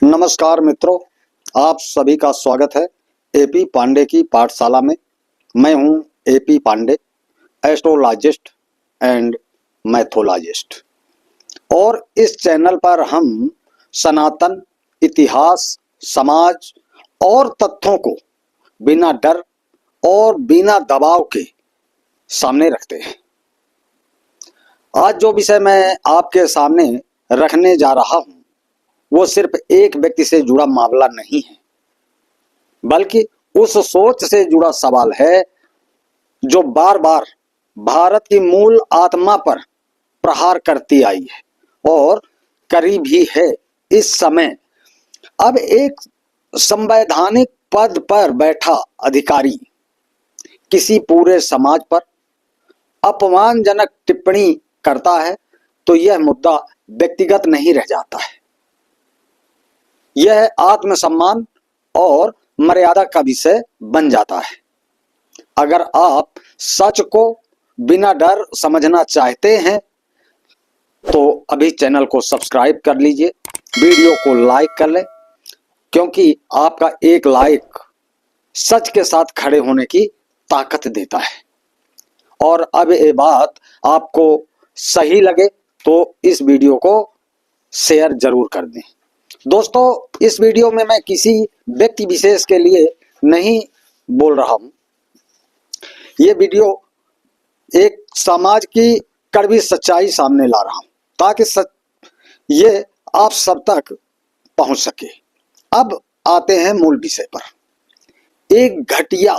नमस्कार मित्रों, आप सभी का स्वागत है एपी पांडे की पाठशाला में। मैं हूं एपी पांडे, एस्ट्रोलॉजिस्ट एंड मैथोलॉजिस्ट। और इस चैनल पर हम सनातन इतिहास, समाज और तथ्यों को बिना डर और बिना दबाव के सामने रखते हैं। आज जो विषय मैं आपके सामने रखने जा रहा हूं वो सिर्फ एक व्यक्ति से जुड़ा मामला नहीं है, बल्कि उस सोच से जुड़ा सवाल है जो बार बार भारत की मूल आत्मा पर प्रहार करती आई है और करी भी है। इस समय अब एक संवैधानिक पद पर बैठा अधिकारी किसी पूरे समाज पर अपमानजनक टिप्पणी करता है तो यह मुद्दा व्यक्तिगत नहीं रह जाता है, यह आत्मसम्मान और मर्यादा का विषय बन जाता है। अगर आप सच को बिना डर समझना चाहते हैं तो अभी चैनल को सब्सक्राइब कर लीजिए, वीडियो को लाइक कर लें, क्योंकि आपका एक लाइक सच के साथ खड़े होने की ताकत देता है। और अब ये बात आपको सही लगे तो इस वीडियो को शेयर जरूर कर दें। दोस्तों, इस वीडियो में मैं किसी व्यक्ति विशेष के लिए नहीं बोल रहा हूं। ये वीडियो एक समाज की कड़वी सच्चाई सामने ला रहा हूं ताकि ये आप सब तक पहुंच सके। अब आते हैं मूल विषय पर। एक घटिया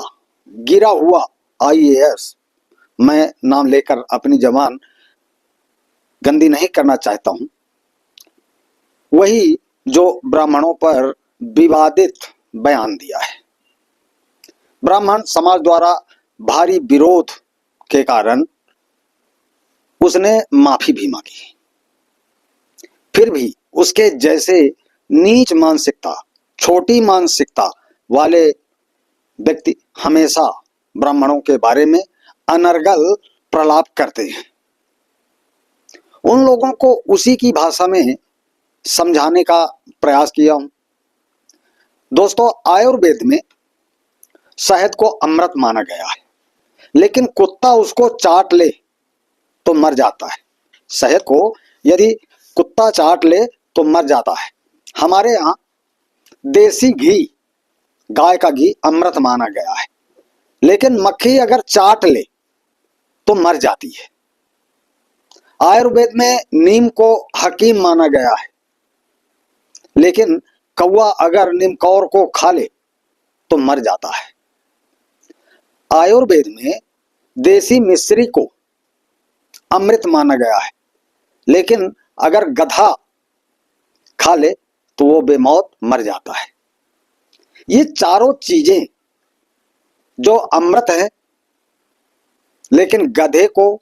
गिरा हुआ आईएएस, मैं नाम लेकर अपनी जबान गंदी नहीं करना चाहता हूं, वही जो ब्राह्मणों पर विवादित बयान दिया है। ब्राह्मण समाज द्वारा भारी विरोध के कारण उसने माफी भी मांगी। फिर भी उसके जैसे नीच मानसिकता, छोटी मानसिकता वाले व्यक्ति हमेशा ब्राह्मणों के बारे में अनर्गल प्रलाप करते हैं। उन लोगों को उसी की भाषा में समझाने का प्रयास किया हूं। दोस्तों, आयुर्वेद में शहद को अमृत माना गया है, लेकिन कुत्ता उसको चाट ले तो मर जाता है। शहद को यदि कुत्ता चाट ले तो मर जाता है। हमारे यहाँ देसी घी, गाय का घी अमृत माना गया है, लेकिन मक्खी अगर चाट ले तो मर जाती है। आयुर्वेद में नीम को हकीम माना गया है, लेकिन कौवा अगर नीमकौर को खा ले तो मर जाता है। आयुर्वेद में देसी मिश्री को अमृत माना गया है, लेकिन अगर गधा खा ले तो वो बेमौत मर जाता है। ये चारों चीजें जो अमृत है, लेकिन गधे को,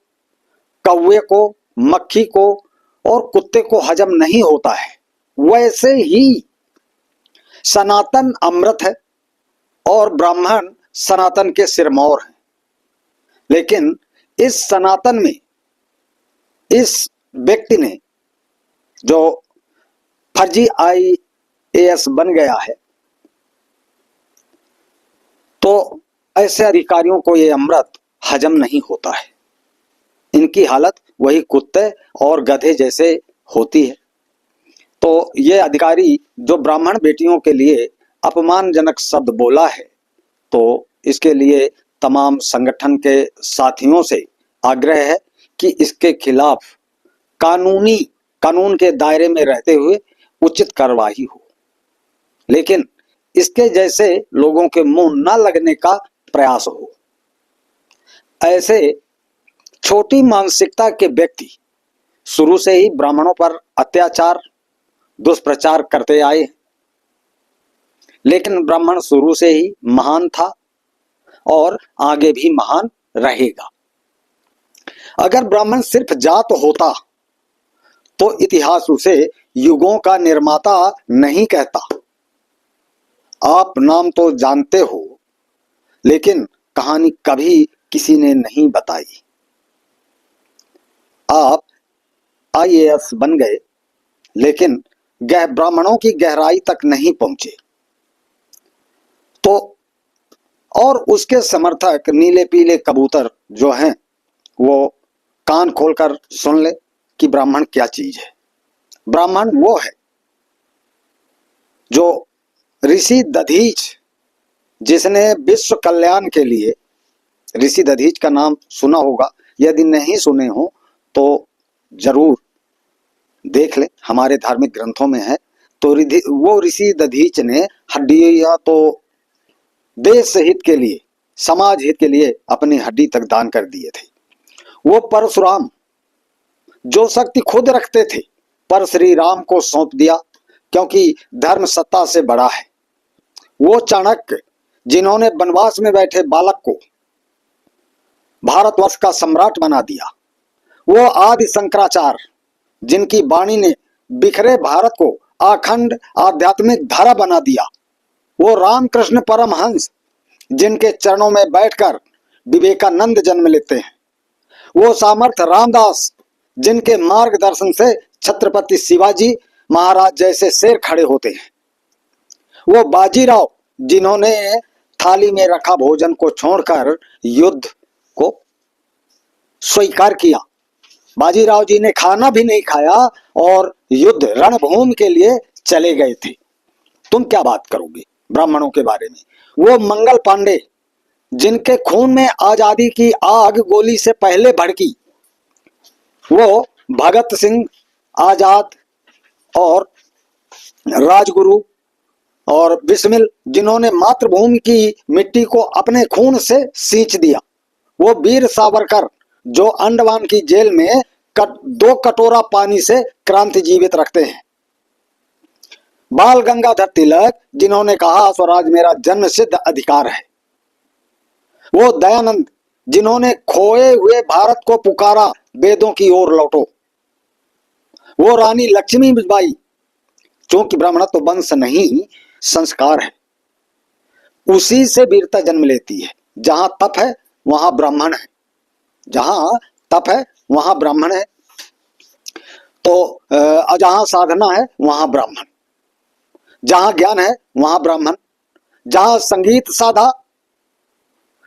कौवे को, मक्खी को और कुत्ते को हजम नहीं होता है, वैसे ही सनातन अमृत है और ब्राह्मण सनातन के सिरमौर हैं। लेकिन इस सनातन में इस व्यक्ति ने जो फर्जी आईएएस बन गया है, तो ऐसे अधिकारियों को ये अमृत हजम नहीं होता है। इनकी हालत वही कुत्ते और गधे जैसे होती है। तो ये अधिकारी जो ब्राह्मण बेटियों के लिए अपमानजनक शब्द बोला है, तो इसके लिए तमाम संगठन के साथियों से आग्रह है कि इसके खिलाफ कानून के दायरे में रहते हुए उचित कार्रवाई हो, लेकिन इसके जैसे लोगों के मुंह न लगने का प्रयास हो। ऐसे छोटी मानसिकता के व्यक्ति शुरू से ही ब्राह्मणों पर अत्याचार, दुष्प्रचार करते आए, लेकिन ब्राह्मण शुरू से ही महान था और आगे भी महान रहेगा। अगर ब्राह्मण सिर्फ जात होता तो इतिहास उसे युगों का निर्माता नहीं कहता। आप नाम तो जानते हो, लेकिन कहानी कभी किसी ने नहीं बताई। आप आईएएस बन गए, लेकिन ब्राह्मणों की गहराई तक नहीं पहुंचे। तो और उसके समर्थक नीले पीले कबूतर जो हैं वो कान खोलकर सुन ले कि ब्राह्मण क्या चीज है। ब्राह्मण वो है जो ऋषि दधीच, जिसने विश्व कल्याण के लिए, ऋषि दधीच का नाम सुना होगा, यदि नहीं सुने हो तो जरूर देख ले, हमारे धार्मिक ग्रंथों में है। तो वो ऋषि दधीच ने हड्डियां तो देश हित के लिए, समाज हित के लिए अपनी हड्डी तक दान कर दिए थे। वो परशुराम जो शक्ति खुद रखते थे पर श्री राम को सौंप दिया, क्योंकि धर्म सत्ता से बड़ा है। वो चाणक्य जिन्होंने वनवास में बैठे बालक को भारतवर्ष का सम्राट बना दिया। वो आदि शंकराचार्य जिनकी वाणी ने बिखरे भारत को अखंड आध्यात्मिक धारा बना दिया। वो रामकृष्ण परमहंस जिनके चरणों में बैठकर विवेकानंद जन्म लेते हैं। वो सामर्थ रामदास जिनके मार्गदर्शन से छत्रपति शिवाजी महाराज जैसे शेर खड़े होते हैं। वो बाजीराव जिन्होंने थाली में रखा भोजन को छोड़कर युद्ध को स्वीकार किया। बाजीराव जी ने खाना भी नहीं खाया और युद्ध रणभूमि के लिए चले गए थे। तुम क्या बात करोगे ब्राह्मणों के बारे में। वो मंगल पांडे जिनके खून में आजादी की आग गोली से पहले भड़की। वो भगत सिंह, आजाद और राजगुरु और बिस्मिल जिन्होंने मातृभूमि की मिट्टी को अपने खून से सींच दिया। वो वीर सावरकर जो अंडमान की जेल में 2 कटोरा पानी से क्रांति जीवित रखते हैं। बाल गंगाधर तिलक जिन्होंने कहा स्वराज मेरा जन्म सिद्ध अधिकार है। वो दयानंद जिन्होंने खोए हुए भारत को पुकारा वेदों की ओर लौटो। वो रानी लक्ष्मीबाई, क्योंकि ब्राह्मणत्व तो वंश नहीं संस्कार है, उसी से वीरता जन्म लेती है। जहां तप है वहां ब्राह्मण है, जहां तप है वहां ब्राह्मण है। तो जहां साधना है वहां ब्राह्मण, जहां ज्ञान है वहां ब्राह्मण। जहां संगीत साधा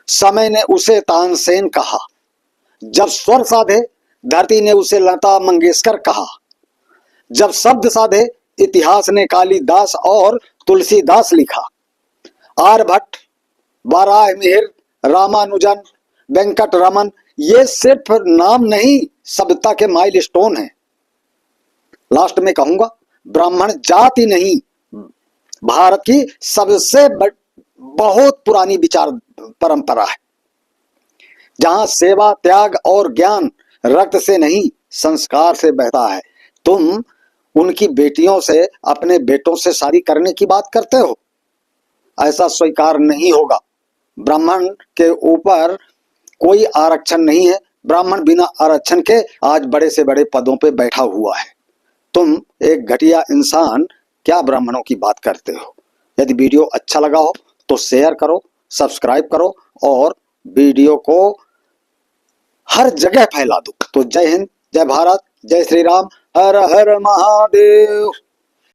समय ने उसे तानसेन कहा। जब स्वर साधे धरती ने उसे लता मंगेशकर कहा। जब शब्द साधे इतिहास ने कालिदास और तुलसीदास लिखा। आर्यभट्ट, वाराहमिहिर, रामानुजन, वेंकट रमन, ये सिर्फ नाम नहीं सभ्यता के माइलस्टोन हैं। लास्ट में कहूंगा ब्राह्मण जाति नहीं, भारत की सबसे बहुत पुरानी विचार परंपरा है। जहां सेवा, त्याग और ज्ञान रक्त से नहीं संस्कार से बहता है। तुम उनकी बेटियों से, अपने बेटों से शादी करने की बात करते हो, ऐसा स्वीकार नहीं होगा। ब्राह्मण के ऊपर कोई आरक्षण नहीं है। ब्राह्मण बिना आरक्षण के आज बड़े से बड़े पदों पे बैठा हुआ है। तुम एक घटिया इंसान क्या ब्राह्मणों की बात करते हो। यदि वीडियो अच्छा लगा हो तो शेयर करो, सब्सक्राइब करो और वीडियो को हर जगह फैला दो। तो जय हिंद, जय भारत, जय श्री राम, हर हर महादेव।